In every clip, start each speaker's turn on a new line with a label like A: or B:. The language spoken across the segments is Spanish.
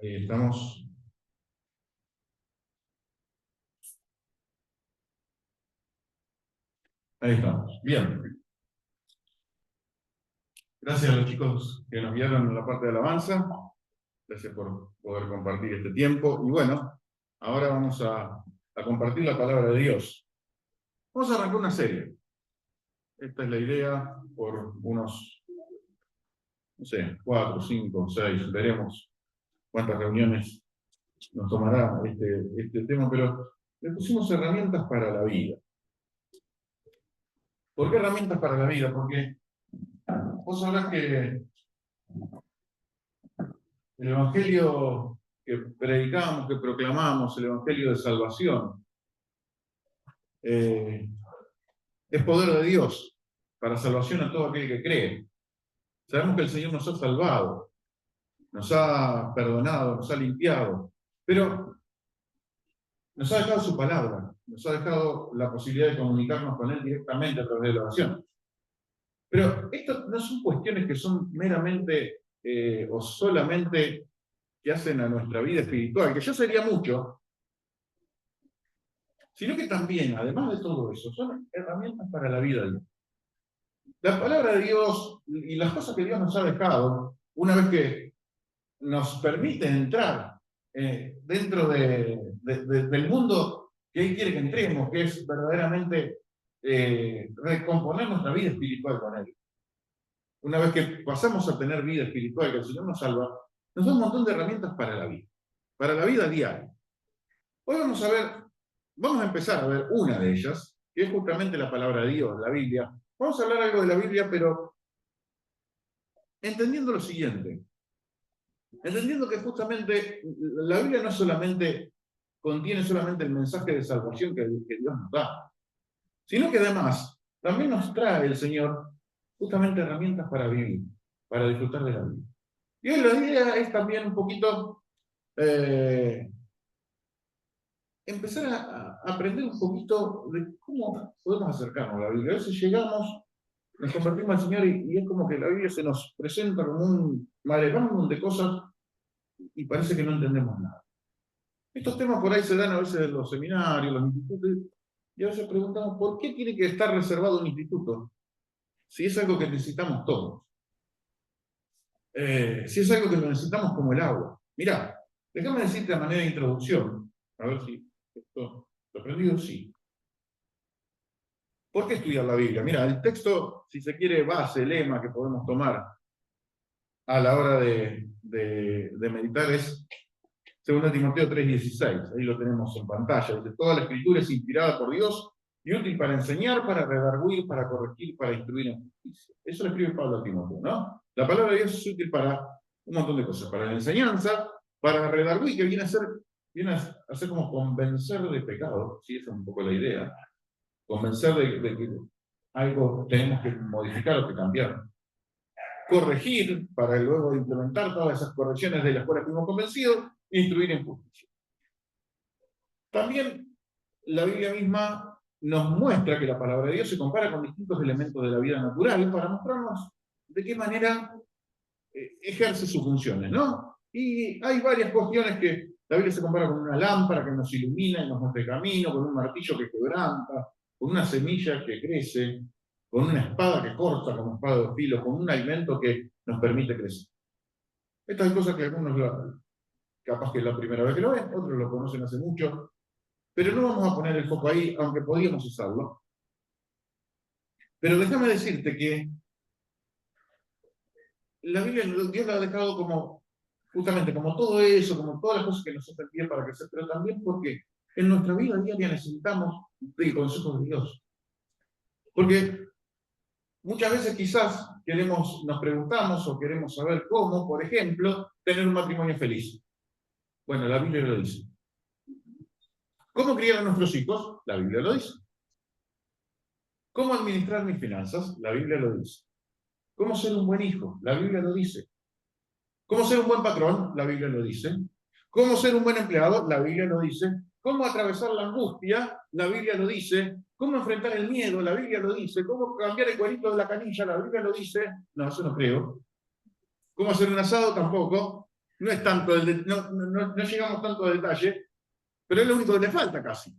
A: Ahí estamos. Ahí estamos. Bien. Gracias a los chicos que nos guiaron en la parte de alabanza. Gracias por poder compartir este tiempo. Y bueno, ahora vamos a compartir la palabra de Dios. Vamos a arrancar una serie. Esta es la idea por unos, no sé, 4, 5, 6, veremos cuántas reuniones nos tomará este tema, pero le pusimos herramientas para la vida. ¿Por qué herramientas para la vida? Porque vos sabrás que el evangelio que predicamos, que proclamamos, el evangelio de salvación, es poder de Dios para salvación a todo aquel que cree. Sabemos que el Señor nos ha salvado, nos ha perdonado, nos ha limpiado, pero nos ha dejado su palabra, nos ha dejado la posibilidad de comunicarnos con Él directamente a través de la oración. Pero esto no son cuestiones que son meramente o solamente que hacen a nuestra vida espiritual, que ya sería mucho, sino que también, además de todo eso, son herramientas para la vida. La palabra de Dios y las cosas que Dios nos ha dejado, una vez que nos permite entrar dentro del mundo que Él quiere que entremos, que es verdaderamente recomponer nuestra vida espiritual con Él. Una vez que pasamos a tener vida espiritual, que el Señor nos salva, nos da un montón de herramientas para la vida diaria. Hoy vamos a empezar a ver una de ellas, que es justamente la palabra de Dios, la Biblia. Vamos a hablar algo de la Biblia, pero entendiendo lo siguiente. Entendiendo que justamente la Biblia no solamente contiene solamente el mensaje de salvación que Dios nos da, sino que además también nos trae el Señor justamente herramientas para vivir, para disfrutar de la vida. Y hoy la idea es también un poquito empezar a aprender un poquito de cómo podemos acercarnos a la Biblia. A veces llegamos, nos convertimos al Señor y es como que la Biblia se nos presenta como un maremántano de cosas y parece que no entendemos nada. Estos temas por ahí se dan a veces en los seminarios, los institutos, y a veces preguntamos, ¿por qué tiene que estar reservado un instituto? Si es algo que necesitamos todos. Si es algo que lo necesitamos como el agua. Mirá, déjame decirte a manera de introducción, a ver si esto lo aprendido, sí. ¿Por qué estudiar la Biblia? Mira, el texto, si se quiere, base, lema que podemos tomar a la hora de meditar es 2 Timoteo 3:16, ahí lo tenemos en pantalla. Dice, toda la escritura es inspirada por Dios y útil para enseñar, para redarguir, para corregir, para instruir en justicia. Eso lo escribe Pablo a Timoteo, ¿no? La palabra de Dios es útil para un montón de cosas, para la enseñanza, para redarguir, que viene a ser como convencer de pecado, ¿sí? Esa es un poco la idea. Convencer de que algo tenemos que modificar o que cambiar. Corregir, para luego implementar todas esas correcciones de las cuales fuimos convencidos, e instruir en justicia. También la Biblia misma nos muestra que la palabra de Dios se compara con distintos elementos de la vida natural para mostrarnos de qué manera ejerce sus funciones, ¿no? Y hay varias cuestiones que la Biblia se compara con una lámpara que nos ilumina y nos muestra el camino, con un martillo que quebranta, con una semilla que crece, con una espada que corta como espada de filo, con un alimento que nos permite crecer. Estas son cosas que algunos capaz que es la primera vez que lo ven, otros lo conocen hace mucho, pero no vamos a poner el foco ahí, aunque podríamos usarlo. Pero déjame decirte que la Biblia Dios la ha dejado como, justamente como todo eso, como todas las cosas que nos hacen bien para crecer, pero también porque en nuestra vida diaria necesitamos del consejo de Dios. Porque muchas veces quizás nos preguntamos o queremos saber cómo, por ejemplo, tener un matrimonio feliz. Bueno, la Biblia lo dice. ¿Cómo criar a nuestros hijos? La Biblia lo dice. ¿Cómo administrar mis finanzas? La Biblia lo dice. ¿Cómo ser un buen hijo? La Biblia lo dice. ¿Cómo ser un buen patrón? La Biblia lo dice. ¿Cómo ser un buen empleado? La Biblia lo dice. ¿Cómo atravesar la angustia? La Biblia lo dice. ¿Cómo enfrentar el miedo? La Biblia lo dice. ¿Cómo cambiar el cuerito de la canilla? La Biblia lo dice. No, eso no creo. ¿Cómo hacer un asado? Tampoco. No es tanto, no llegamos tanto a detalle, pero es lo único que le falta casi.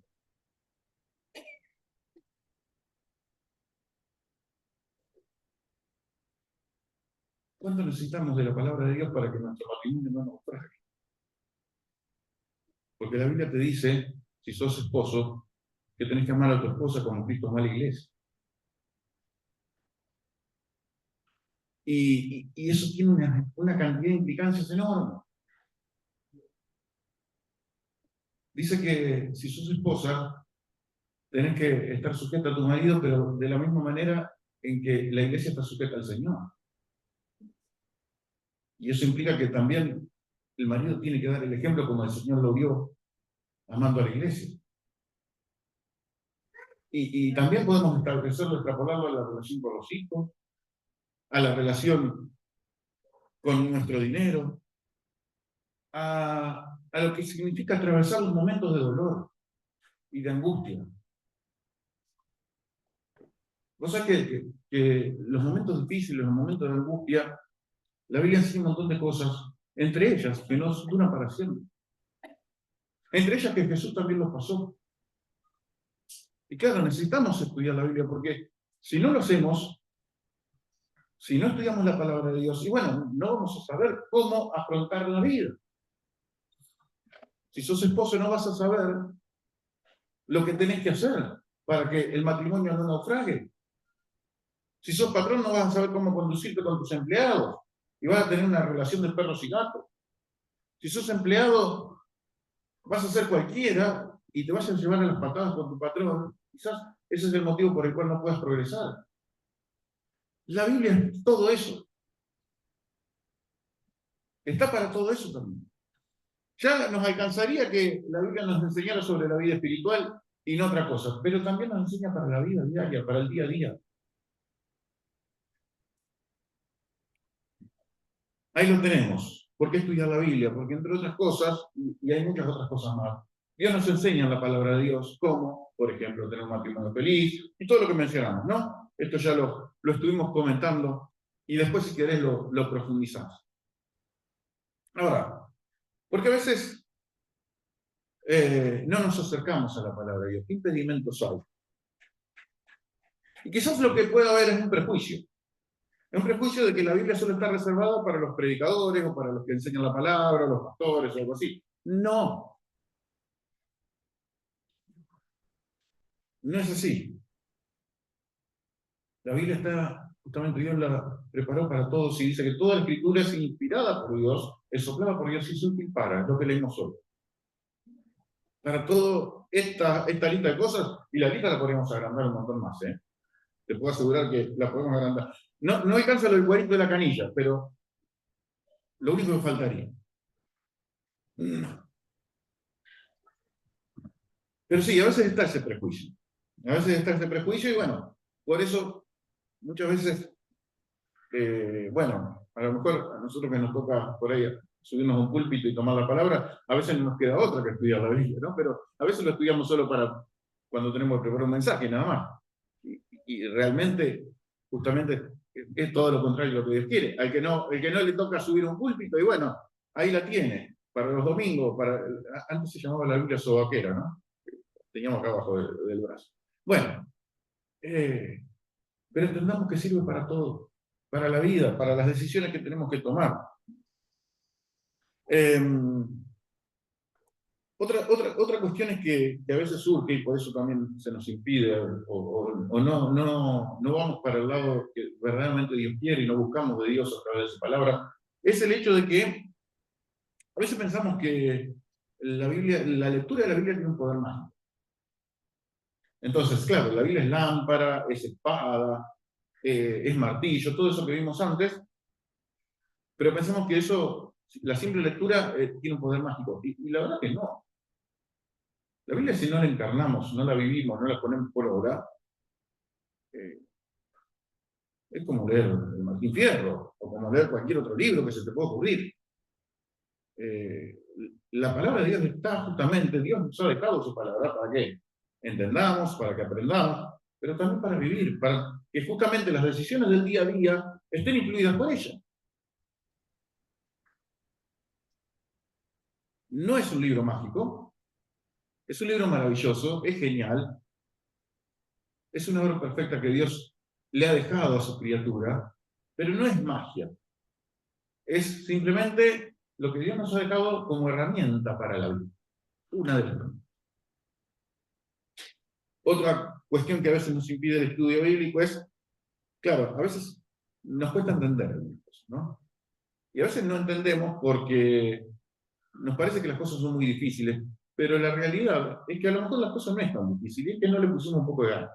A: ¿Cuánto necesitamos de la palabra de Dios para que nuestro matrimonio no naufrague? Porque la Biblia te dice, si sos esposo, que tenés que amar a tu esposa como Cristo amó a la iglesia. Y eso tiene una cantidad de implicancias enormes. Dice que si sos esposa, tenés que estar sujeta a tu marido, pero de la misma manera en que la iglesia está sujeta al Señor. Y eso implica que también el marido tiene que dar el ejemplo como el Señor lo vio amando a la iglesia. Y también podemos establecerlo, extrapolarlo a la relación con los hijos, a la relación con nuestro dinero, a lo que significa atravesar los momentos de dolor y de angustia. Vos sabés que los momentos difíciles, los momentos de angustia, la Biblia enseña un montón de cosas, entre ellas que no duran para siempre. Entre ellas que Jesús también los pasó. Y claro, necesitamos estudiar la Biblia porque si no lo hacemos, si no estudiamos la palabra de Dios, y bueno, no vamos a saber cómo afrontar la vida. Si sos esposo no vas a saber lo que tenés que hacer para que el matrimonio no naufrague. Si sos patrón no vas a saber cómo conducirte con tus empleados y vas a tener una relación de perros y gatos. Si sos empleado vas a ser cualquiera y te vas a llevar a las patadas con tu patrón. Quizás ese es el motivo por el cual no puedas progresar. La Biblia es todo eso. Está para todo eso también. Ya nos alcanzaría que la Biblia nos enseñara sobre la vida espiritual y no otra cosa, pero también nos enseña para la vida diaria, para el día a día. Ahí lo tenemos. ¿Por qué estudiar la Biblia? Porque entre otras cosas, y hay muchas otras cosas más, Dios nos enseña en la palabra de Dios cómo, por ejemplo, tener un matrimonio feliz y todo lo que mencionamos, ¿no? Esto ya lo estuvimos comentando y después si querés lo profundizamos. Ahora, porque a veces no nos acercamos a la palabra de Dios. ¿Qué impedimentos hay? Y quizás lo que pueda haber es un prejuicio. Es un prejuicio de que la Biblia solo está reservada para los predicadores o para los que enseñan la palabra, los pastores o algo así. No, no es así. La Biblia está, justamente Dios la preparó para todos y dice que toda la escritura es inspirada por Dios, es soplada por Dios y es útil para, es lo que leímos hoy. Para toda esta lista de cosas, y la lista la podríamos agrandar un montón más, ¿eh? Te puedo asegurar que la podemos agrandar. No alcanza lo del cuadrito de la canilla, pero lo único que faltaría. Pero sí, a veces está ese prejuicio. A veces está ese prejuicio y bueno, por eso muchas veces, bueno, a lo mejor a nosotros que nos toca por ahí subirnos a un púlpito y tomar la palabra, a veces no nos queda otra que estudiar la Biblia, ¿no? Pero a veces lo estudiamos solo para cuando tenemos que preparar un mensaje, nada más. Y realmente, justamente, es todo lo contrario de lo que Dios quiere. El que no le toca subir un púlpito, y bueno, ahí la tiene, para los domingos, antes se llamaba la Biblia sobaquera, ¿no? Teníamos acá abajo del brazo. Bueno, pero entendamos que sirve para todo, para la vida, para las decisiones que tenemos que tomar. Otra cuestión es que a veces surge, y por eso también se nos impide, o no vamos para el lado que verdaderamente Dios quiere y no buscamos de Dios a través de su palabra, es el hecho de que a veces pensamos que la lectura de la Biblia tiene un poder mágico. Entonces, claro, la Biblia es lámpara, es espada, es martillo, todo eso que vimos antes, pero pensamos que eso, la simple lectura tiene un poder mágico, y la verdad que no. La Biblia, si no la encarnamos, no la vivimos, no la ponemos por obra, es como leer el Martín Fierro, o como leer cualquier otro libro que se te pueda ocurrir. La palabra de Dios está justamente, Dios nos ha dejado su palabra para que entendamos, para que aprendamos, pero también para vivir, para que justamente las decisiones del día a día estén incluidas por ella. No es un libro mágico, es un libro maravilloso, es genial, es una obra perfecta que Dios le ha dejado a su criatura, pero no es magia. Es simplemente lo que Dios nos ha dejado como herramienta para la vida. Una de las herramientas. Otra cuestión que a veces nos impide el estudio bíblico es, claro, a veces nos cuesta entender algunas cosas, ¿no? Y a veces no entendemos porque nos parece que las cosas son muy difíciles, pero la realidad es que a lo mejor las cosas no es tan difíciles, es que no le pusimos un poco de ganas.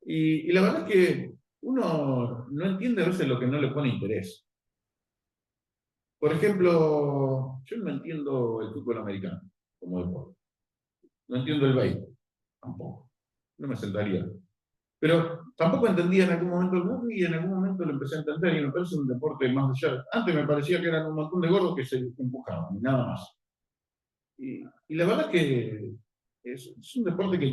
A: Y la verdad es que uno no entiende a veces lo que no le pone interés. Por ejemplo, yo no entiendo el fútbol americano como deporte. No entiendo el béisbol, tampoco. No me sentaría. Pero tampoco entendía en algún momento el rugby y en algún momento lo empecé a entender y me parece un deporte más allá. Antes me parecía que eran un montón de gordos que se empujaban y nada más. Y la verdad es que es un deporte que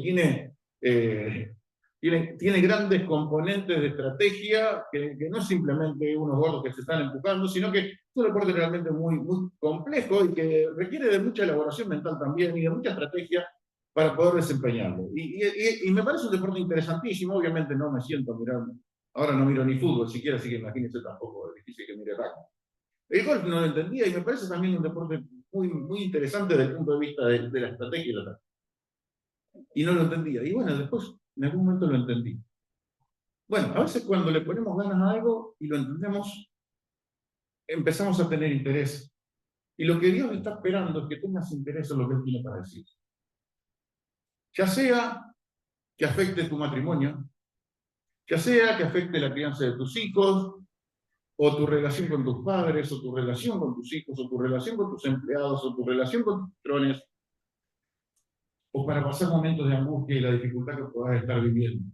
A: tiene grandes componentes de estrategia, que no es simplemente unos gordos que se están empujando, sino que es un deporte realmente muy, muy complejo y que requiere de mucha elaboración mental también y de mucha estrategia para poder desempeñarlo. Y me parece un deporte interesantísimo, obviamente no me siento a mirar, ahora no miro ni fútbol siquiera, así que imagínense tampoco es difícil que mire rugby. El golf no lo entendía y me parece también un deporte muy, muy interesante desde el punto de vista de la estrategia y la táctica. Y no lo entendía. Y bueno, después en algún momento lo entendí. Bueno, a veces cuando le ponemos ganas a algo y lo entendemos, empezamos a tener interés. Y lo que Dios está esperando es que tengas interés en lo que Él tiene para decir. Ya sea que afecte tu matrimonio, ya sea que afecte la crianza de tus hijos, o tu relación con tus padres, o tu relación con tus hijos, o tu relación con tus empleados, o tu relación con tus patrones, o para pasar momentos de angustia y la dificultad que puedas estar viviendo.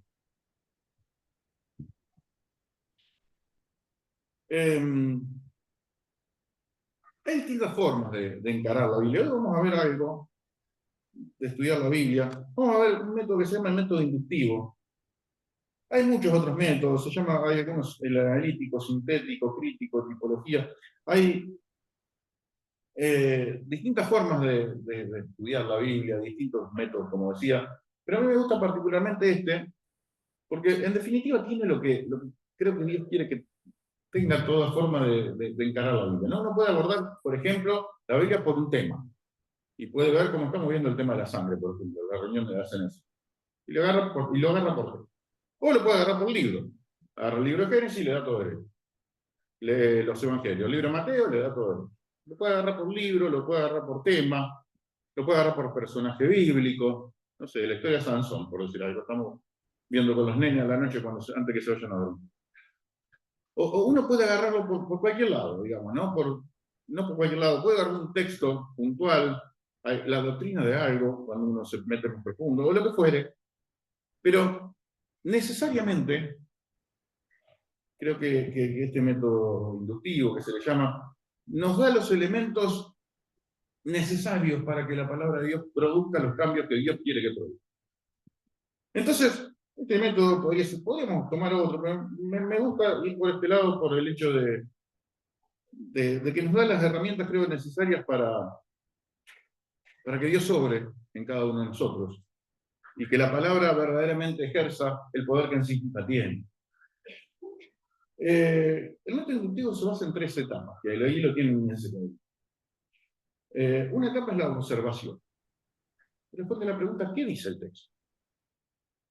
A: Hay distintas formas de encarar la Biblia. Hoy vamos a ver algo, de estudiar la Biblia. Vamos a ver un método que se llama el método inductivo. Hay muchos otros métodos, hay algunos, el analítico, sintético, crítico, tipología. Hay distintas formas de estudiar la Biblia, distintos métodos, como decía. Pero a mí me gusta particularmente este, porque en definitiva tiene lo que creo que Dios quiere que tenga toda forma de encarar la Biblia, ¿no? Uno puede abordar, por ejemplo, la Biblia por un tema, y puede ver cómo estamos viendo el tema de la sangre, por ejemplo, la reunión de la CNS. Y lo agarra por tema. O lo puede agarrar por libro. Agarra el libro de Génesis y le da todo derecho. Lee los evangelios. El libro de Mateo le da todo derecho. Lo puede agarrar por libro, lo puede agarrar por tema, lo puede agarrar por personaje bíblico. No sé, la historia de Sansón, por decir algo. Estamos viendo con los nenes a la noche antes que se vayan a dormir. O uno puede agarrarlo por cualquier lado, digamos, ¿no? No por cualquier lado. Puede agarrar un texto puntual, la doctrina de algo, cuando uno se mete en profundo, o lo que fuere, pero necesariamente, creo que este método inductivo que se le llama, nos da los elementos necesarios para que la palabra de Dios produzca los cambios que Dios quiere que produzca. Entonces, este método podríamos tomar otro, pero me gusta ir por este lado por el hecho de que nos da las herramientas, creo, necesarias para que Dios obre en cada uno de nosotros y que la palabra verdaderamente ejerza el poder que en sí misma tiene. El método inductivo se basa en tres etapas, que ahí lo tienen en ese momento. Una etapa es la observación. Responde a la pregunta, ¿qué dice el texto?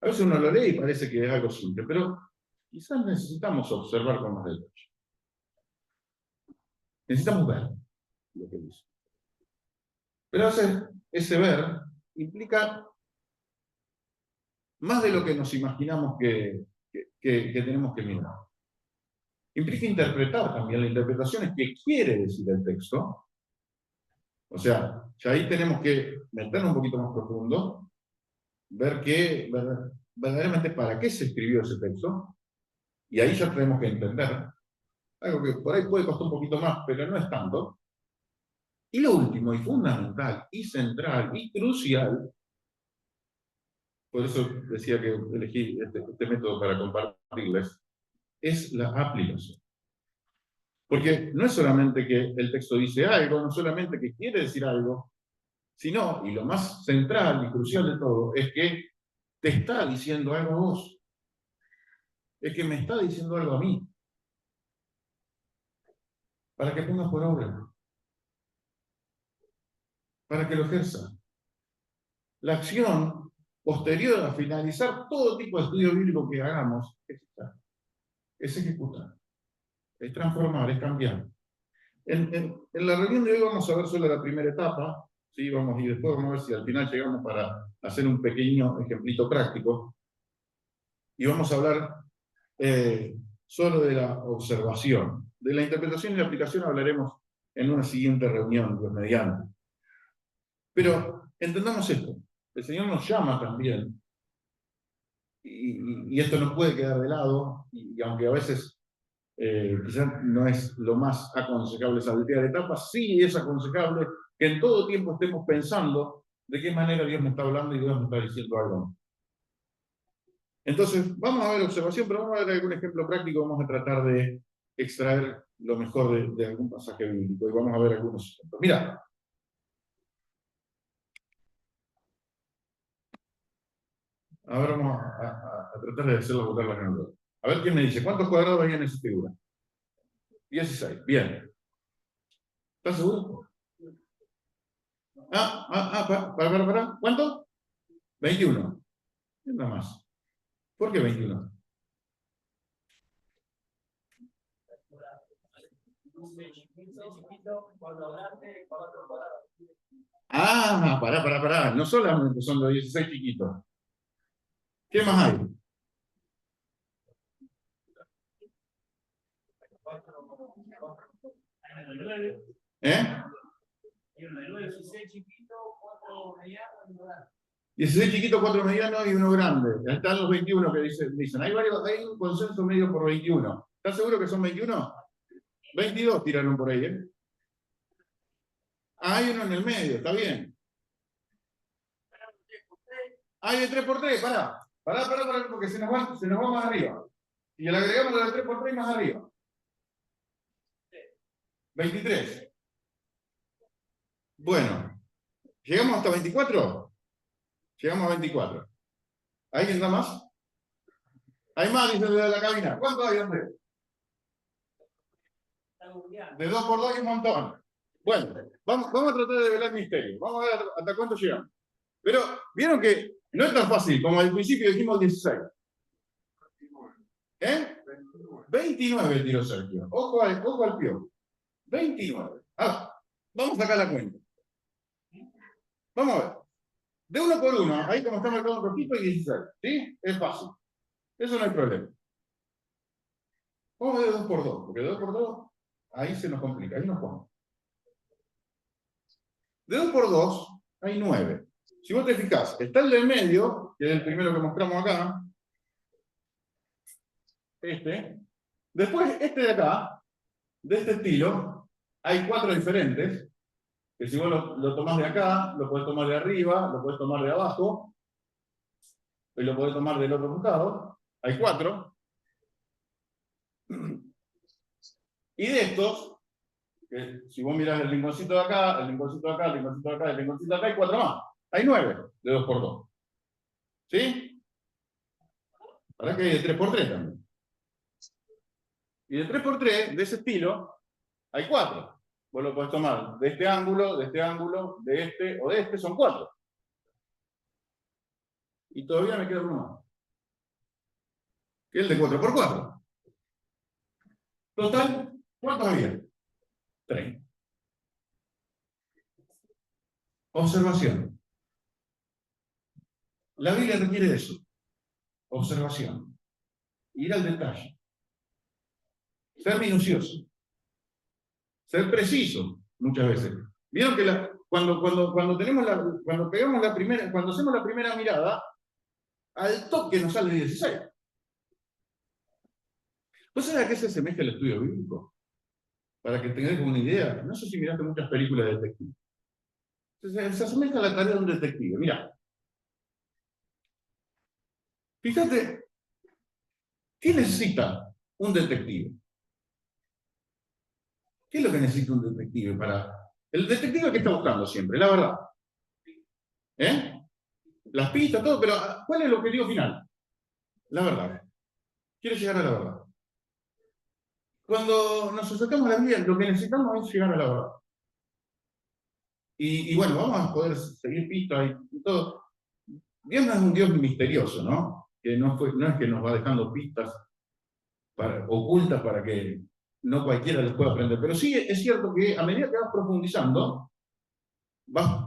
A: A veces uno lo lee y parece que es algo simple, pero quizás necesitamos observar con más detalle. Necesitamos ver lo que dice. Pero ese ver implica más de lo que nos imaginamos que tenemos que mirar. Implica interpretar también. La interpretación es qué quiere decir el texto. O sea, ya ahí tenemos que meternos un poquito más profundo, ver verdaderamente para qué se escribió ese texto, y ahí ya tenemos que entender. Algo que por ahí puede costar un poquito más, pero no es tanto. Y lo último, y fundamental, y central, y crucial, por eso decía que elegí este método para compartirles, es la aplicación. Porque no es solamente que el texto dice algo, no solamente que quiere decir algo, sino, y lo más central y crucial de todo, es que te está diciendo algo a vos. Es que me está diciendo algo a mí. Para que pongas por obra. Para que lo ejerza. La acción posterior a finalizar todo tipo de estudio bíblico que hagamos es ejecutar, es transformar, es cambiar. En la reunión de hoy vamos a ver solo la primera etapa, ¿sí? Y después vamos a ver si al final llegamos para hacer un pequeño ejemplito práctico. Y vamos a hablar solo de la observación. De la interpretación y la aplicación hablaremos en una siguiente reunión, Dios mediante. Pero entendamos esto, el Señor nos llama también, y esto no puede quedar de lado, y aunque a veces quizás no es lo más aconsejable saltear etapas, sí es aconsejable que en todo tiempo estemos pensando de qué manera Dios me está hablando y Dios me está diciendo algo. Entonces, vamos a ver observación, pero vamos a ver algún ejemplo práctico, vamos a tratar de extraer lo mejor de algún pasaje bíblico y vamos a ver algunos ejemplos. Mira, ahora vamos a tratar de hacerlo botar la calculadora. A ver quién me dice, ¿cuántos cuadrados hay en esa figura? 16, bien. ¿Estás seguro? Para. ¿Cuánto? 21. Nada más. ¿Por qué 21? Pará. No solamente son los 16 chiquitos. ¿Qué más hay? ¿Eh? 16 chiquitos, 4 medianos y uno grande. Ahí están los 21 que dicen. Hay un consenso medio por 21. ¿Estás seguro que son 21? 22 tiraron por ahí, ¿eh? Hay uno en el medio, está bien. Hay de 3x3, pará, porque se nos va más arriba. Y le agregamos la de 3x3 más arriba. 23. Bueno, ¿llegamos hasta 24? Llegamos a 24. ¿Alguien da más? Hay más, dice de la cabina. ¿Cuánto hay, Andrés? De 2x2 hay un montón. Bueno, vamos a tratar de velar el misterio. Vamos a ver hasta cuánto llegamos. Pero, vieron que no es tan fácil como al principio dijimos 16. ¿Eh? 29 tiró Sergio. Ojo al pio. 29. Vamos a sacar la cuenta. Vamos a ver. De uno por uno, ahí como está marcado un rojito y 16. ¿Sí? Es fácil. Eso no hay problema. Vamos de 2x2, porque de 2x2 ahí se nos complica, ahí nos ponemos. De 2x2 hay 9. Si vos te fijás, está el del medio, que es el primero que mostramos acá. Este. Después, este de acá, de este estilo, hay 4 diferentes. Que si vos lo tomás de acá, lo podés tomar de arriba, lo podés tomar de abajo, y lo podés tomar del otro costado. Hay 4. Y de estos, que si vos mirás el rinconcito de acá, el rinconcito de acá, el rinconcito de acá, el rinconcito de acá, hay 4 más. Hay 9 de 2x2. ¿Sí? Para que hay de 3x3 también. Y de 3x3, de ese estilo, hay 4. Vos lo podés tomar de este ángulo, de este ángulo, de este o de este, son 4. Y todavía me queda uno más. Que es el de 4x4. Total, ¿cuántos había? 30. Observación. La Biblia requiere eso. Observación. Ir al detalle. Ser minucioso. Ser preciso, muchas veces. Vieron que cuando pegamos la primera, cuando hacemos la primera mirada, al toque nos sale 16. ¿Vos sabés a qué se asemeja el estudio bíblico? Para que tengáis una idea. No sé si miraste muchas películas de detective. Se asemeja a la tarea de un detective. Mira. Fíjate, ¿qué necesita un detective? ¿Qué es lo que necesita un detective para... El detective que está buscando siempre, la verdad. ¿Eh? Las pistas, todo, pero ¿cuál es el objetivo final? La verdad. Quiere llegar a la verdad. Cuando nos acercamos a la Biblia, lo que necesitamos es llegar a la verdad. Y bueno, vamos a poder seguir pistas y todo. Dios no es un Dios misterioso, ¿no? Que no es que nos va dejando pistas ocultas para que no cualquiera les pueda aprender. Pero sí es cierto que a medida que vas profundizando, vas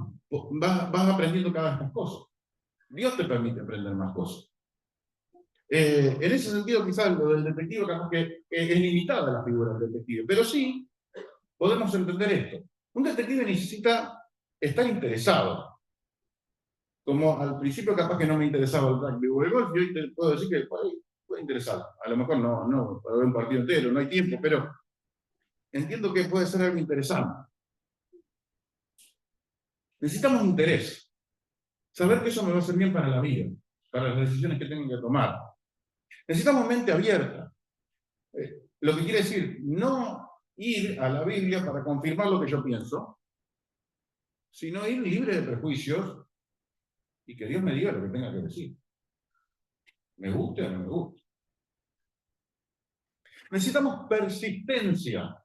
A: aprendiendo cada vez más cosas. Dios te permite aprender más cosas. En ese sentido, quizás lo del detective, capaz que es limitada la figura del detective, pero sí podemos entender esto. Un detective necesita estar interesado. Como al principio capaz que no me interesaba el rugby o el golf, y hoy te puedo decir que puede interesar. A lo mejor no para ver un partido entero, no hay tiempo, pero entiendo que puede ser algo interesante. Necesitamos interés. Saber que eso me va a hacer bien para la vida, para las decisiones que tengo que tomar. Necesitamos mente abierta. Lo que quiere decir, no ir a la Biblia para confirmar lo que yo pienso, sino ir libre de prejuicios y que Dios me diga lo que tenga que decir. ¿Me gusta o no me gusta? Necesitamos persistencia.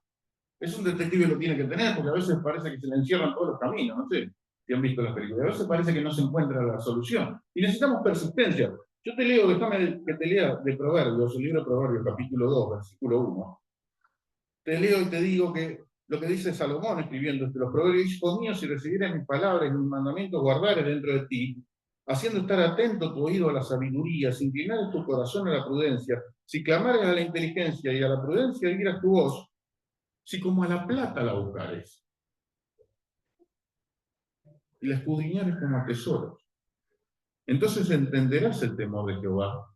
A: Es un detective lo tiene que tener, porque a veces parece que se le encierran todos los caminos, no sé si han visto las películas, a veces parece que no se encuentra la solución. Y necesitamos persistencia. Yo te leo, déjame que te lea de Proverbios, el libro de Proverbios, capítulo 2, versículo 1. Te leo y te digo que lo que dice Salomón escribiendo entre los proverbios: hijo mío, si recibieras mis palabras y mis mandamientos, guardares dentro de ti, haciendo estar atento tu oído a la sabiduría, si inclinares tu corazón a la prudencia, si clamares a la inteligencia y a la prudencia oirás tu voz, si como a la plata la buscares y la escudriñares como a tesoros, entonces entenderás el temor de Jehová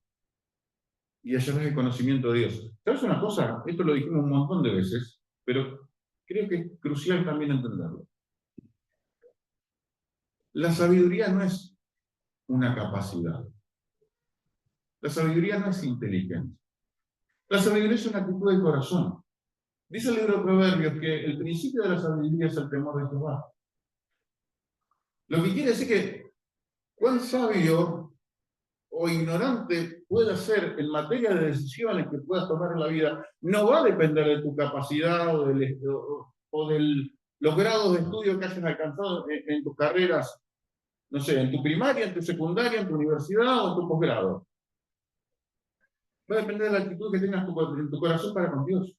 A: y hallarás el conocimiento de Dios. ¿Sabes una cosa? Esto lo dijimos un montón de veces, pero creo que es crucial también entenderlo. La sabiduría no es una capacidad. La sabiduría no es inteligencia. La sabiduría es una actitud del corazón. Dice el libro de Proverbios que el principio de la sabiduría es el temor de Jehová. Lo que quiere decir que cuán sabio o ignorante puedas ser en materia de decisiones que puedas tomar en la vida no va a depender de tu capacidad o de los grados de estudio que hayas alcanzado en tus carreras, no sé, en tu primaria, en tu secundaria, en tu universidad o en tu posgrado. Va a depender de la actitud que tengas en tu corazón para con Dios.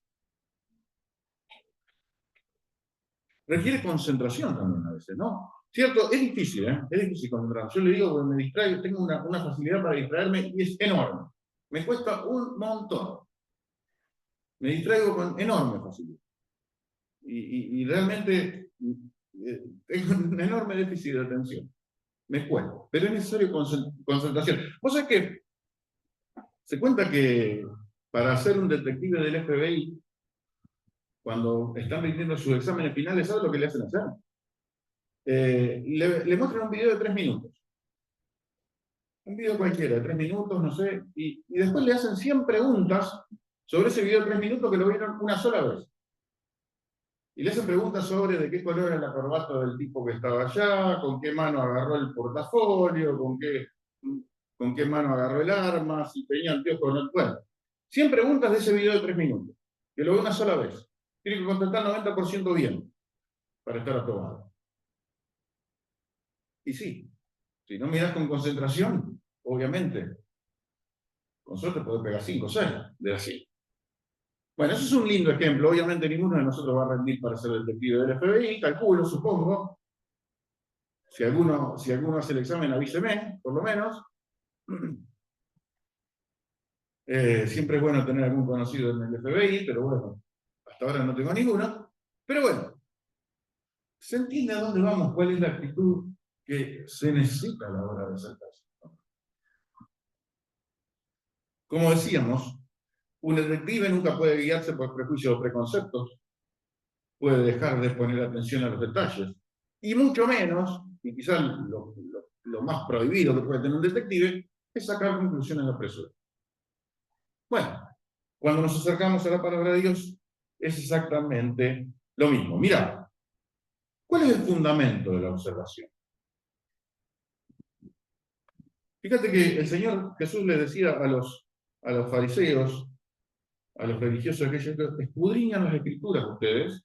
A: Requiere concentración también a veces, ¿no? Cierto, es difícil, ¿eh? Es difícil concentrarse. Yo le digo que me distraigo, tengo una facilidad para distraerme y es enorme. Me cuesta un montón. Me distraigo con enorme facilidad. Y realmente tengo un enorme déficit de atención. Me cuesta. Pero es necesario concentración. Vos sabés que se cuenta que para ser un detective del FBI, cuando están rindiendo sus exámenes finales, ¿sabes lo que le hacen hacer? Le muestran un video de 3 minutos. Un video cualquiera, de 3 minutos, no sé, y después le hacen 100 preguntas sobre ese video de 3 minutos que lo vieron una sola vez. Y le hacen preguntas sobre de qué color era la corbata del tipo que estaba allá, con qué mano agarró el portafolio, con qué mano agarró el arma, si tenía anteojos o no. Bueno, 100 preguntas de ese video de 3 minutos, que lo ve una sola vez. Tiene que contestar 90% bien para estar aprobado. Y sí, si no miras con concentración, obviamente, con suerte podés pegar 5 o 6 de así. Bueno, eso es un lindo ejemplo. Obviamente ninguno de nosotros va a rendir para ser detective del FBI, calculo, supongo. Si alguno hace el examen, avíseme, por lo menos. Siempre es bueno tener algún conocido en el FBI, pero bueno, hasta ahora no tengo ninguno. Pero bueno, se entiende a dónde vamos, cuál es la actitud que se necesita a la hora de acercarse. Como decíamos, un detective nunca puede guiarse por prejuicios o preconceptos, puede dejar de poner atención a los detalles, y mucho menos, y quizás lo más prohibido que puede tener un detective, es sacar conclusiones de apresura. Bueno, cuando nos acercamos a la palabra de Dios, es exactamente lo mismo. Mirá, ¿cuál es el fundamento de la observación? Fíjate que el Señor Jesús le decía a los fariseos, a los religiosos aquellos que escudriñan las escrituras ustedes,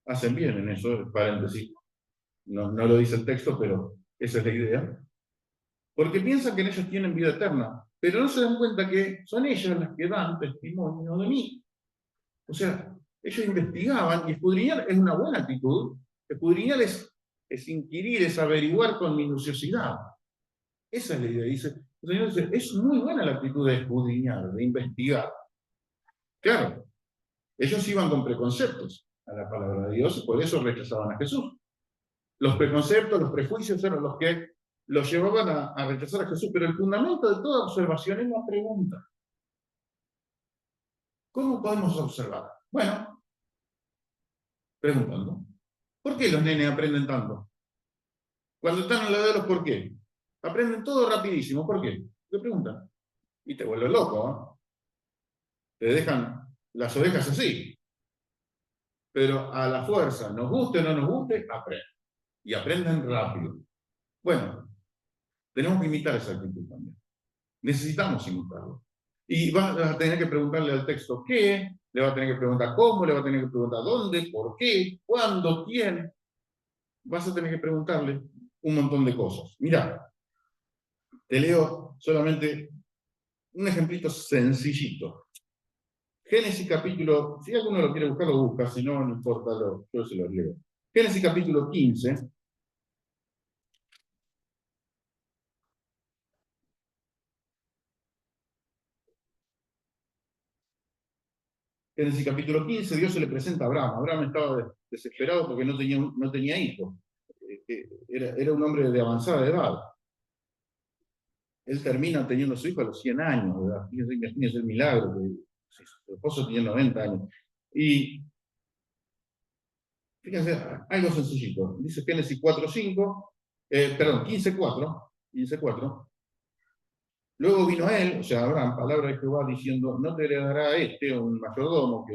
A: hacen bien en eso, paréntesis, no lo dice el texto, pero esa es la idea, porque piensan que en ellos tienen vida eterna, pero no se dan cuenta que son ellas las que dan testimonio de mí. O sea, ellos investigaban y escudriñar es una buena actitud. Escudriñar es inquirir, es averiguar con minuciosidad. Esa es la idea. Dice, el Señor dice, es muy buena la actitud de escudriñar, de investigar. Claro, ellos iban con preconceptos a la palabra de Dios y por eso rechazaban a Jesús. Los preconceptos, los prejuicios eran los que los llevaban a rechazar a Jesús, pero el fundamento de toda observación es la pregunta. ¿Cómo podemos observar? Bueno, preguntando. ¿Por qué los nenes aprenden tanto? Cuando están en la edad de los por qué. Aprenden todo rapidísimo. ¿Por qué? Te preguntan. Y te vuelven loco, ¿eh? Te dejan las orejas así. Pero a la fuerza, nos guste o no nos guste, aprenden. Y aprenden rápido. Bueno, tenemos que imitar esa actitud también. Necesitamos imitarlo. Y vas a tener que preguntarle al texto qué, le vas a tener que preguntar cómo, le vas a tener que preguntar dónde, por qué, cuándo, quién. Vas a tener que preguntarle un montón de cosas. Mirá, te leo solamente un ejemplito sencillito. Génesis capítulo, si alguno lo quiere buscar, lo busca, si no, no importa, yo se los leo. Génesis capítulo 15. Génesis capítulo 15, Dios se le presenta a Abraham. Abraham estaba desesperado porque no tenía hijos. Era un hombre de avanzada edad. Él termina teniendo a su hijo a los 100 años de edad. Fíjense el milagro, que su esposo tenía 90 años. Y fíjense, algo sencillito. Dice Génesis 4:5, perdón, 15:4. 15:4. Luego vino a él, o sea, Abraham, palabra de Jehová, diciendo, no te heredará un mayordomo,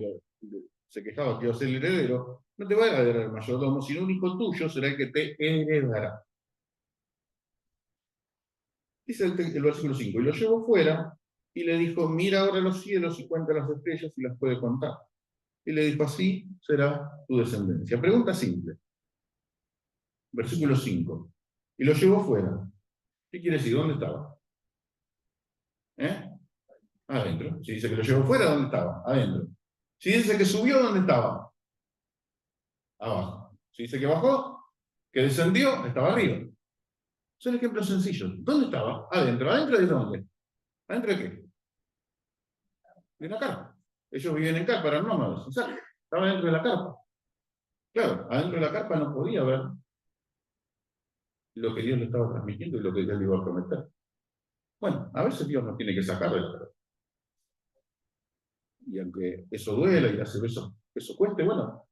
A: se quejaba que iba a ser el heredero, no te va a heredar el mayordomo, sino un hijo tuyo será el que te heredará. Dice el versículo 5, y lo llevó fuera, y le dijo, mira ahora los cielos y cuenta las estrellas y las puede contar. Y le dijo, así será tu descendencia. Pregunta simple. Versículo 5. Y lo llevó fuera. ¿Qué quiere decir? ¿Dónde estaba? Adentro. Si dice que lo llevó fuera, ¿dónde estaba? Adentro. Si dice que subió, ¿dónde estaba? Abajo. Si dice que bajó, que descendió, estaba arriba. Son ejemplos sencillos. ¿Dónde estaba? Adentro. ¿Adentro de dónde? ¿Adentro de qué? De la carpa. Ellos viven en carpa, eran nómadas. Exacto. Estaba dentro de la carpa. Claro, adentro de la carpa no podía ver lo que Dios le estaba transmitiendo y lo que Dios le iba a prometer. Bueno, a veces Dios nos tiene que sacar de la carpa. Y aunque eso duela y hace eso cueste, bueno,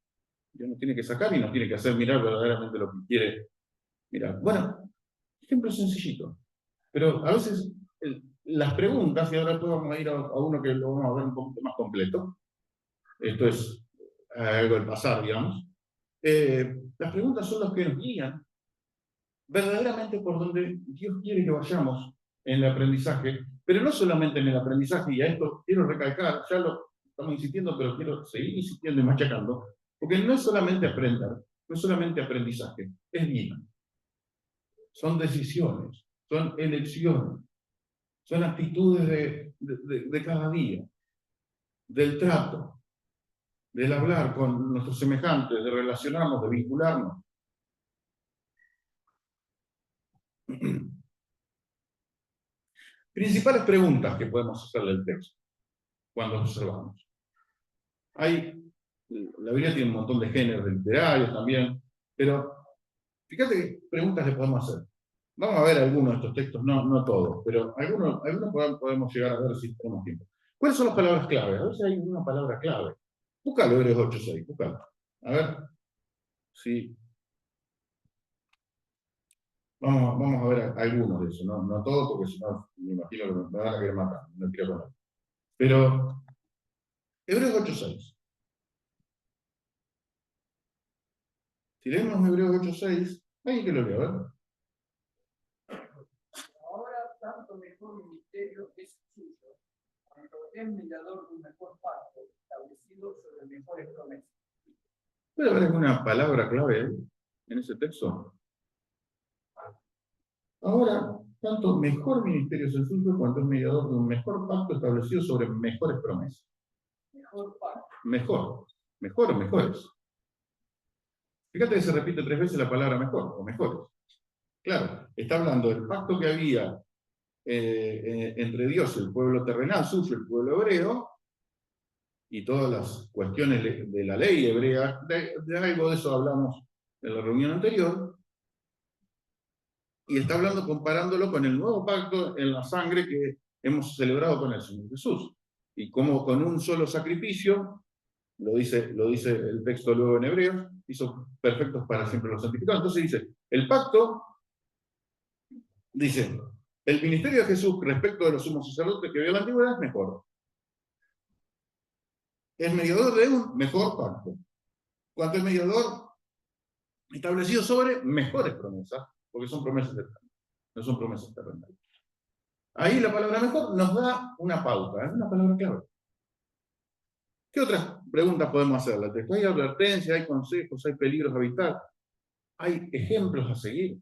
A: Dios nos tiene que sacar y nos tiene que hacer mirar verdaderamente lo que quiere mirar. Bueno, ejemplo sencillito. Pero a veces las preguntas, y ahora después vamos a ir a uno que lo vamos a ver un poquito más completo. Esto es algo del pasar, digamos. Las preguntas son las que nos guían verdaderamente por donde Dios quiere que vayamos en el aprendizaje, pero no solamente en el aprendizaje, y a esto quiero recalcar, ya lo estamos insistiendo, pero quiero seguir insistiendo y machacando, porque no es solamente aprender, no es solamente aprendizaje, es vida. Son decisiones, son elecciones, son actitudes de cada día, del trato, del hablar con nuestros semejantes, de relacionarnos, de vincularnos. Principales preguntas que podemos hacerle al texto cuando observamos. La Biblia tiene un montón de géneros literarios también, pero fíjate qué preguntas le podemos hacer. Vamos a ver algunos de estos textos, no todos, pero algunos podemos llegar a ver si tenemos tiempo. ¿Cuáles son las palabras clave? A ver si hay una palabra clave. Búscalo, Hebreos 8:6, búscalo. A ver si... Vamos a ver algunos de esos, no todos, porque si no, me imagino que me van a querer matar, no quiero poner. Pero, Hebreos 8:6. Si leemos Hebreos 8:6, alguien que lo lea, ¿verdad?
B: Ahora tanto mejor ministerio es suyo, cuanto es mediador de un mejor pacto, establecido sobre mejores promesas.
A: ¿Puede haber alguna palabra clave ahí, en ese texto? Ahora, tanto mejor ministerio es el suyo, cuanto es mediador de un mejor pacto establecido sobre mejores promesas.
B: Mejor pacto.
A: Mejor o mejores. Fíjate que se repite 3 veces la palabra mejor o mejores. Claro, está hablando del pacto que había entre Dios y el pueblo terrenal suyo, el pueblo hebreo, y todas las cuestiones de la ley hebrea. De algo de eso hablamos en la reunión anterior. Y está hablando, comparándolo con el nuevo pacto en la sangre que hemos celebrado con el Señor Jesús. Y como con un solo sacrificio, lo dice el texto luego en Hebreos, hizo perfectos para siempre los santificados. Entonces dice, el pacto, dice, el ministerio de Jesús respecto de los sumos sacerdotes que había en la antigüedad es mejor. Es mediador de un mejor pacto. Cuanto es mediador establecido sobre mejores promesas, porque son promesas eternas, no son promesas terrenales. Ahí la palabra mejor nos da una pauta, es una palabra clave. ¿Qué otras preguntas podemos hacerle? Hay advertencias, hay consejos, hay peligros a evitar, hay ejemplos a seguir,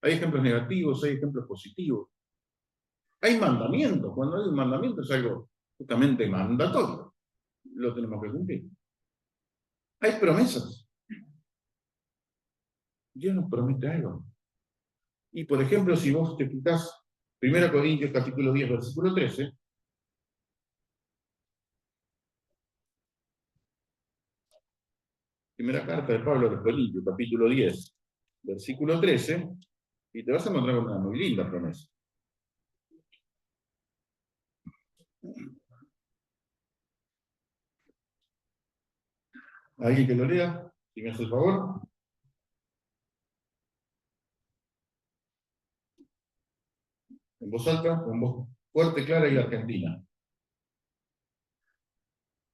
A: hay ejemplos negativos, hay ejemplos positivos. Hay mandamientos. Cuando hay un mandamiento es algo justamente mandatorio. Lo tenemos que cumplir. Hay promesas. Dios nos promete algo. Y por ejemplo, si vos te fijás, 1 Corintios capítulo 10, versículo 13, primera carta de Pablo a los Corintios, capítulo 10, versículo 13, y te vas a encontrar con una muy linda promesa. ¿Alguien que lo lea? Si me hace el favor. En voz alta, con voz fuerte, clara y argentina.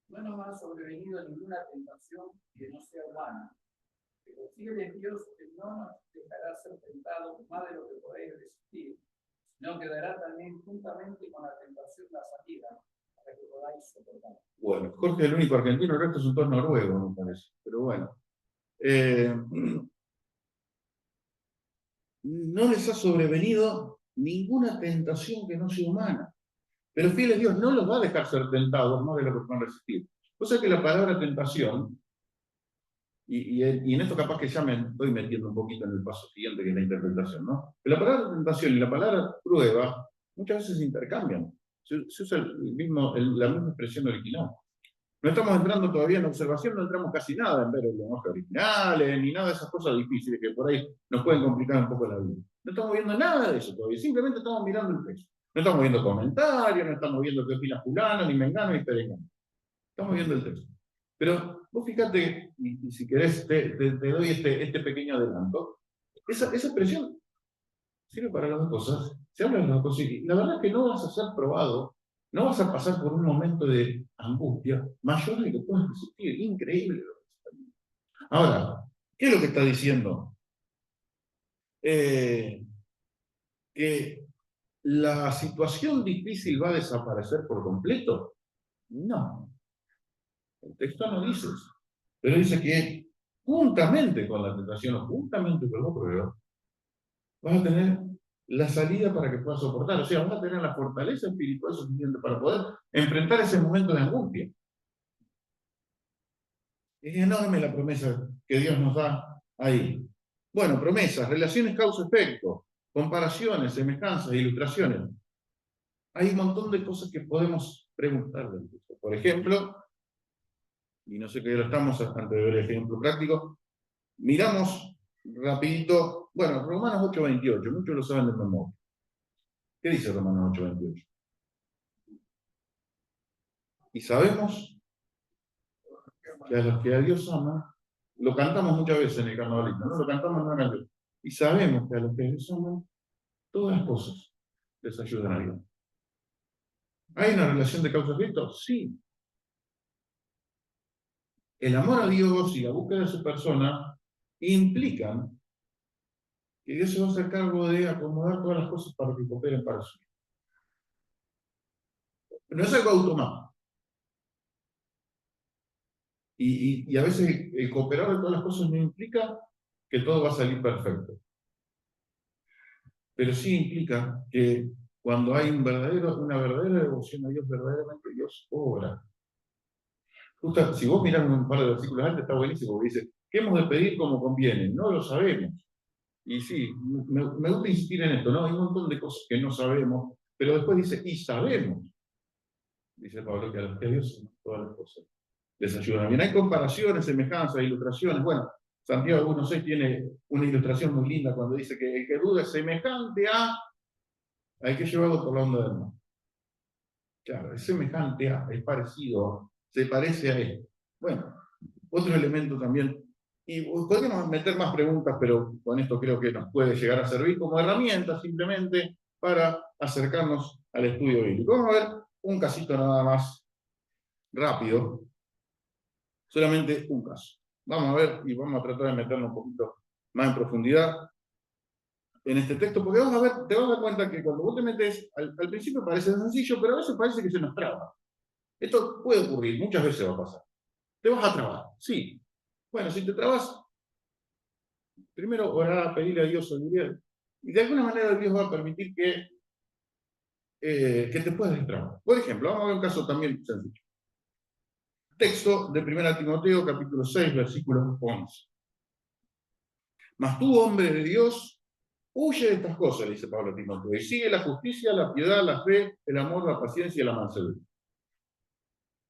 B: No nos ha sobrevenido ninguna tentación que no sea humana, pero fiel es Dios que no nos dejará ser tentados más de lo que podéis resistir, sino que dará también juntamente con la tentación la salida, para que podáis soportar.
A: Bueno, Jorge es el único argentino, el resto son todos noruegos, me parece. Pero bueno. No les ha sobrevenido ninguna tentación que no sea humana. Pero fiel es Dios, no los va a dejar ser tentados más de lo que van a resistir. O sea que la palabra tentación, y en esto capaz que ya me estoy metiendo un poquito en el paso siguiente, que es la interpretación, ¿no? Pero la palabra tentación y la palabra prueba muchas veces se intercambian. Se usa la misma expresión original. No estamos entrando todavía en observación, no entramos casi nada en ver el lenguaje original, ni nada de esas cosas difíciles que por ahí nos pueden complicar un poco la vida. No estamos viendo nada de eso todavía, simplemente estamos mirando el texto. No estamos viendo comentarios, no estamos viendo qué opina fulano, ni mengano, ni perengano. Estamos viendo el texto. Pero vos fíjate, y si querés te doy este pequeño adelanto, esa expresión sirve para las dos cosas, se habla de las dos cosas, y la verdad es que no vas a ser probado, no vas a pasar por un momento de angustia mayor de que puedes resistir, increíble. Ahora, ¿qué es lo que está diciendo? ¿Que la situación difícil va a desaparecer por completo? No, el texto no dice eso, pero dice que juntamente con la tentación o juntamente con la prueba, vas a tener la salida para que puedas soportar. O sea, vas a tener la fortaleza espiritual suficiente para poder enfrentar ese momento de angustia. Es enorme la promesa que Dios nos da ahí. Bueno, promesas, relaciones causa-efecto, comparaciones, semejanzas, ilustraciones. Hay un montón de cosas que podemos preguntar del texto. Por ejemplo, y no sé qué lo estamos antes de ver el ejemplo práctico, miramos rapidito, bueno, Romanos 8:28, muchos lo saben de memoria. ¿Qué dice Romanos 8:28? Y sabemos que a los que a Dios ama, lo cantamos muchas veces en el carnavalito, ¿no? Lo cantamos en una canción. Y sabemos que a los que a Dios aman, todas las cosas les ayudan a Dios. ¿Hay una relación de causa-efecto? Sí. El amor a Dios y la búsqueda de su persona implican que Dios se va a hacer cargo de acomodar todas las cosas para que cooperen para su vida. No es algo automático. Y a veces el cooperar de todas las cosas no implica que todo va a salir perfecto. Pero sí implica que cuando hay una verdadera devoción a Dios, verdaderamente Dios obra. Justo, si vos mirás un par de versículos antes, está buenísimo, porque dice, ¿qué hemos de pedir como conviene? No lo sabemos. Y sí, me gusta insistir en esto, ¿no? Hay un montón de cosas que no sabemos, pero después dice, y sabemos. Dice Pablo que a los que Dios todas las cosas les ayudan bien. Hay comparaciones, semejanzas, ilustraciones. Bueno, Santiago 1.6 tiene una ilustración muy linda cuando dice que el que duda es semejante al que llevado por la onda del mar. Claro, es semejante a, es parecido a, se parece a él. Bueno, otro elemento también, y podríamos meter más preguntas, pero con esto creo que nos puede llegar a servir como herramienta simplemente para acercarnos al estudio bíblico. Vamos a ver un casito nada más rápido, solamente un caso. Vamos a ver y vamos a tratar de meternos un poquito más en profundidad en este texto, porque te vas a dar cuenta que cuando vos te metes, al principio parece sencillo, pero a veces parece que se nos traba. Esto puede ocurrir, muchas veces va a pasar. ¿Te vas a trabar? Sí. Bueno, si te trabas, primero orá, pedirle a Dios sabiduría, y de alguna manera Dios va a permitir que te puedas destrabar. Por ejemplo, vamos a ver un caso también sencillo. Texto de 1 Timoteo, capítulo 6, versículo 11. Mas tú, hombre de Dios, huye de estas cosas, le dice Pablo a Timoteo, y sigue la justicia, la piedad, la fe, el amor, la paciencia y la mansedumbre.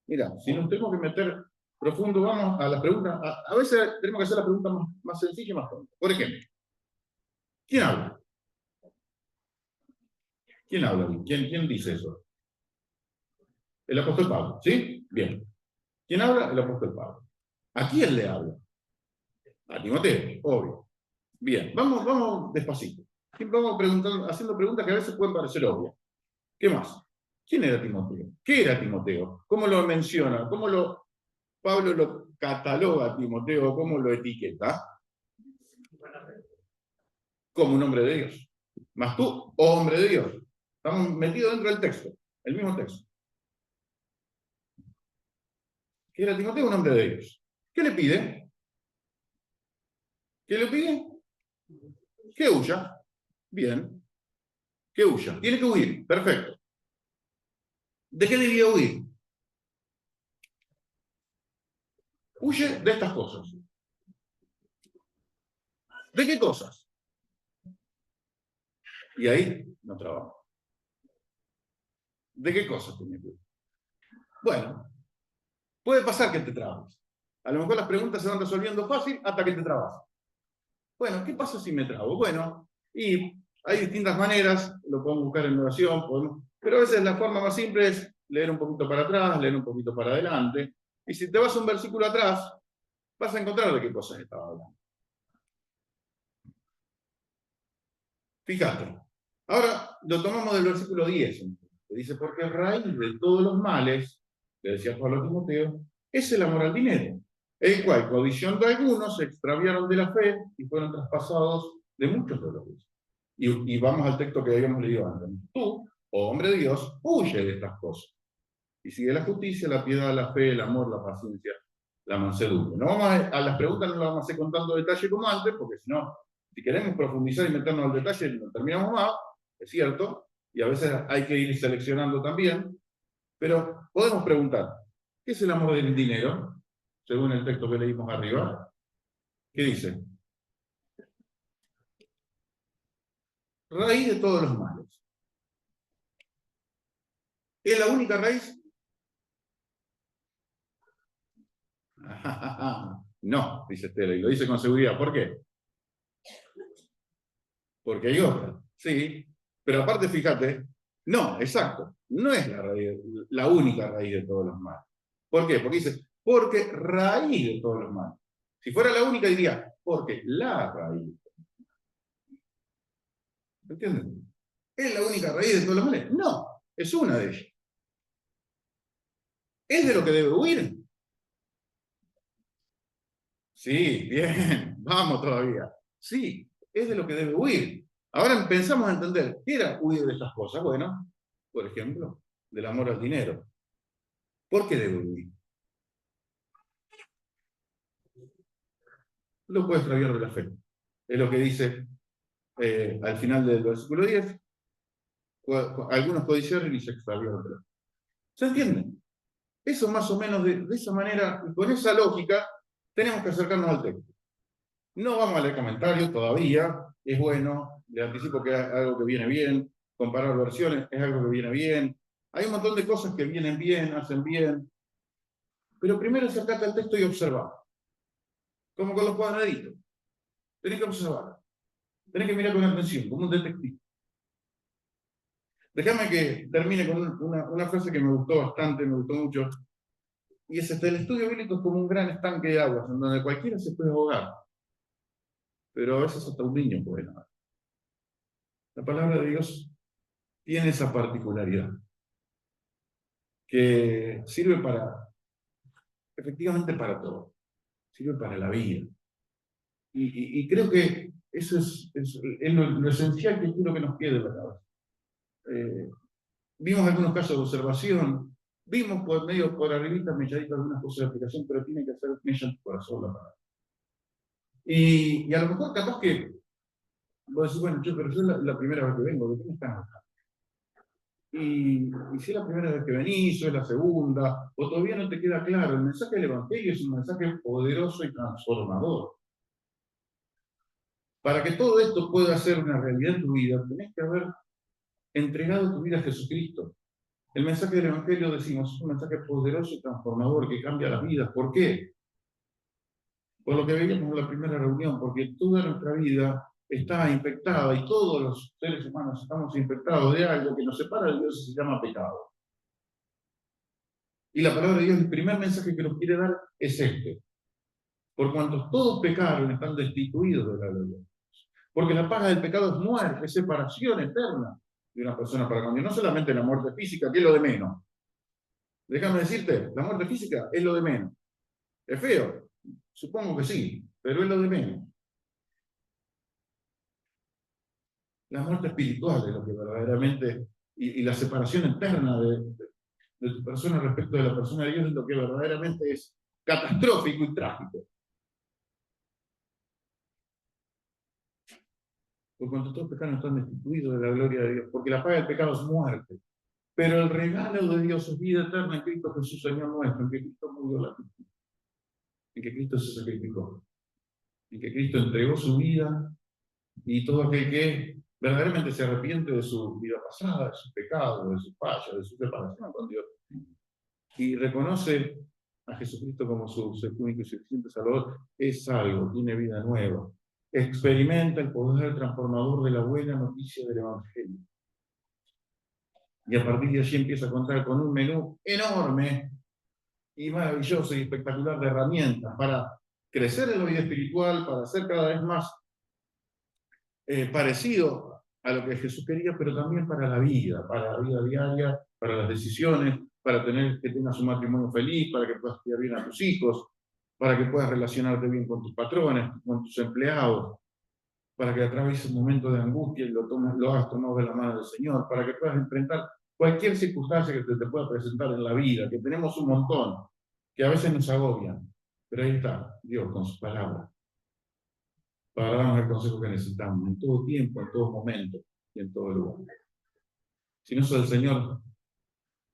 A: Mira, si nos tenemos que meter profundo, vamos a las preguntas. A veces tenemos que hacer la pregunta más sencilla y más tonta. Por ejemplo, ¿quién habla? ¿Quién habla? ¿Quién dice eso? El apóstol Pablo, ¿sí? Bien. ¿Quién habla? El apóstol Pablo. ¿A quién le habla? A Timoteo, obvio. Bien, vamos despacito. Vamos haciendo preguntas que a veces pueden parecer obvias. ¿Qué más? ¿Quién era Timoteo? ¿Qué era Timoteo? ¿Cómo lo menciona? Pablo lo cataloga a Timoteo? ¿Cómo lo etiqueta? Como un hombre de Dios. Más tú, hombre de Dios. Estamos metidos dentro del texto, el mismo texto. ¿Qué era Timoteo? Un hombre de Dios. ¿Qué le pide? ¿Qué le pide? Que huya. Bien. Que huya. Tiene que huir. Perfecto. ¿De qué debía huir? Huye de estas cosas. ¿De qué cosas? Y ahí no trabaja. ¿De qué cosas tiene que huir? Bueno, puede pasar que te trabes. A lo mejor las preguntas se van resolviendo fácil hasta que te trabas. Bueno, ¿qué pasa si me trabo? Bueno, y hay distintas maneras, lo podemos buscar en oración, pero a veces la forma más simple es leer un poquito para atrás, leer un poquito para adelante, y si te vas a un versículo atrás, vas a encontrar de qué cosas estaba hablando. Fíjate. Ahora lo tomamos del versículo 10, que dice, porque raíz de todos los males, le decía Pablo a Timoteo, es el amor al dinero, el cual, codiciando a algunos, se extraviaron de la fe y fueron traspasados de muchos dolores. Y vamos al texto que habíamos leído antes. Tú, oh hombre de Dios, huye de estas cosas. Y sigue la justicia, la piedad, la fe, el amor, la paciencia, la mansedumbre. No vamos a las preguntas no las vamos a hacer con tanto detalle como antes, porque si no, si queremos profundizar y meternos al detalle, no terminamos más, es cierto, y a veces hay que ir seleccionando también, pero podemos preguntar, ¿qué es el amor del dinero? Según el texto que leímos arriba. ¿Qué dice? Raíz de todos los males. ¿Es la única raíz? No, dice Estela, y lo dice con seguridad. ¿Por qué? Porque hay otra, sí. Pero aparte, fíjate, no, exacto, no es la única raíz de todos los males. ¿Por qué? Porque dice, porque raíz de todos los males. Si fuera la única, diría, porque la raíz. ¿Entienden? ¿Es la única raíz de todos los males? No, es una de ellas. ¿Es de lo que debe huir? Sí, bien, vamos todavía. Sí, es de lo que debe huir. Ahora pensamos a entender, ¿qué era huir de estas cosas? Bueno, por ejemplo, del amor al dinero. ¿Por qué debe huir? Lo puede extraviar de la fe. Es lo que dice al final del versículo 10. Algunos codiciaron y se extraviaron de la fe. ¿Se entiende? Eso más o menos de esa manera, y con esa lógica, tenemos que acercarnos al texto. No vamos a leer comentarios todavía, es bueno, le anticipo que es algo que viene bien, comparar versiones es algo que viene bien, hay un montón de cosas que vienen bien, hacen bien, pero primero acercate al texto y observar, como con los cuadraditos, tenés que observar, tenés que mirar con atención, como un detective. Déjame que termine con una frase que me gustó bastante, me gustó mucho, y es el estudio bíblico es como un gran estanque de aguas, en donde cualquiera se puede ahogar, pero a veces hasta un niño puede nadar. La palabra de Dios tiene esa particularidad, que sirve para, efectivamente para todo, sirve para la vida. Y creo que eso es lo esencial que quiero que nos quede, ¿verdad? Vimos algunos casos de observación, vimos por medio, por arribita, mechadito algunas cosas de aplicación, pero tiene que hacer mella en tu corazón la palabra. Y a lo mejor capaz que vos decís, bueno, pero yo es la primera vez que vengo, ¿de qué me están hablando? Y si es la primera vez que venís, o es la segunda, o todavía no te queda claro, el mensaje del Evangelio es un mensaje poderoso y transformador. Para que todo esto pueda ser una realidad en tu vida, tenés que haber entregado tu vida a Jesucristo. El mensaje del Evangelio, decimos, es un mensaje poderoso y transformador que cambia las vidas. ¿Por qué? Por lo que veíamos en la primera reunión, porque toda nuestra vida está infectada y todos los seres humanos estamos infectados de algo que nos separa de Dios y se llama pecado. Y la palabra de Dios, el primer mensaje que nos quiere dar es este. Por cuanto todos pecaron, están destituidos de la gloria. Porque la paga del pecado es muerte, es separación eterna de una persona para con Dios. No solamente la muerte física, que es lo de menos. Déjame decirte, la muerte física es lo de menos. ¿Es feo? Supongo que sí, pero es lo de menos. La muerte espiritual es lo que verdaderamente, y la separación eterna de tu persona respecto de la persona de Dios es lo que verdaderamente es catastrófico y trágico. Por cuanto todos los pecados están destituidos de la gloria de Dios, porque la paga del pecado es muerte. Pero el regalo de Dios es vida eterna en Cristo Jesús, Señor nuestro, en que Cristo murió la cruz, en que Cristo se sacrificó, en que Cristo entregó su vida y todo aquel que verdaderamente se arrepiente de su vida pasada, de sus pecados, de sus fallas, de su separación con Dios, y reconoce a Jesucristo como su único y suficiente Salvador, es salvo, tiene vida nueva. Experimenta el poder transformador de la buena noticia del Evangelio. Y a partir de allí empieza a contar con un menú enorme y maravilloso y espectacular de herramientas para crecer en la vida espiritual, para ser cada vez más parecido a lo que Jesús quería, pero también para la vida diaria, para las decisiones, para que tengas un matrimonio feliz, para que puedas criar bien a tus hijos, para que puedas relacionarte bien con tus patrones, con tus empleados, para que atravieses un momento de angustia y lo hagas tomado de la mano del Señor, para que puedas enfrentar cualquier circunstancia que te pueda presentar en la vida, que tenemos un montón, que a veces nos agobian, pero ahí está Dios con su palabra, para darnos el consejo que necesitamos, en todo tiempo, en todo momento y en todo lugar. Si no sos el Señor,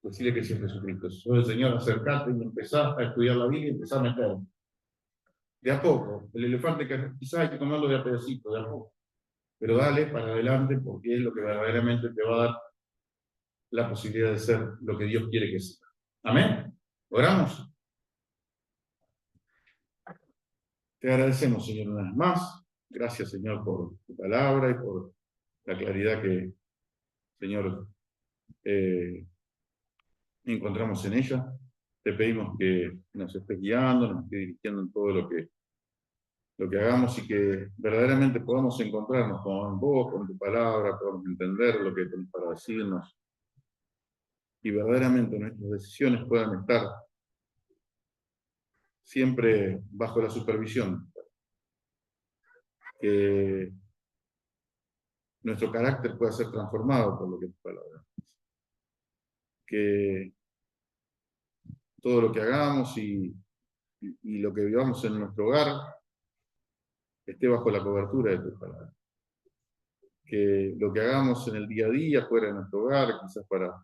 A: decirle que sí es Jesucristo. Si sos el Señor, acercate y empezá a estudiar la Biblia y empezá a meter. De a poco. El elefante que quizás hay que tomarlo de a pedacito, de a poco. Pero dale para adelante porque es lo que verdaderamente te va a dar la posibilidad de ser lo que Dios quiere que sea. Amén. Oramos. Te agradecemos, Señor, una vez más. Gracias, Señor, por tu palabra y por la claridad que, Señor, encontramos en ella. Te pedimos que nos estés guiando, nos estés dirigiendo en todo lo que hagamos y que verdaderamente podamos encontrarnos con vos, con tu palabra, podamos entender lo que tenés para decirnos y verdaderamente nuestras decisiones puedan estar siempre bajo la supervisión. Que nuestro carácter pueda ser transformado por lo que tu palabra. Que todo lo que hagamos y lo que vivamos en nuestro hogar esté bajo la cobertura de tu palabra. Que lo que hagamos en el día a día, fuera de nuestro hogar, quizás para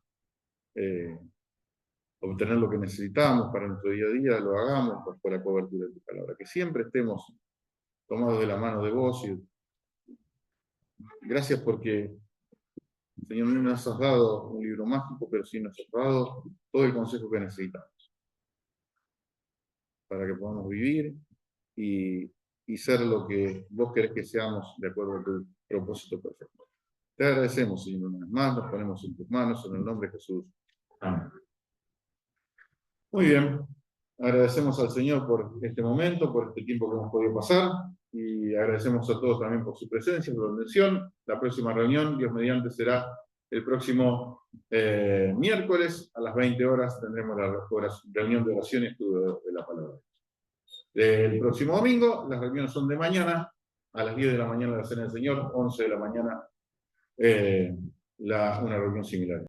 A: obtener lo que necesitamos para nuestro día a día, lo hagamos bajo la cobertura de tu palabra. Que siempre estemos tomados de la mano de vos. Y gracias porque, Señor, no nos has dado un libro mágico, pero sí nos has dado todo el consejo que necesitamos para que podamos vivir y ser lo que vos querés que seamos de acuerdo a tu propósito perfecto. Te agradecemos, Señor, una vez más, nos ponemos en tus manos, en el nombre de Jesús. Amén. Muy bien, agradecemos al Señor por este momento, por este tiempo que hemos podido pasar, y agradecemos a todos también por su presencia, por la atención. La próxima reunión, Dios mediante, será el próximo miércoles a las 20 horas. Tendremos la reunión de oración y estudio de la palabra. El próximo domingo, las reuniones son de mañana, a las 10 de la mañana la cena del Señor, 11 de la mañana una reunión similar.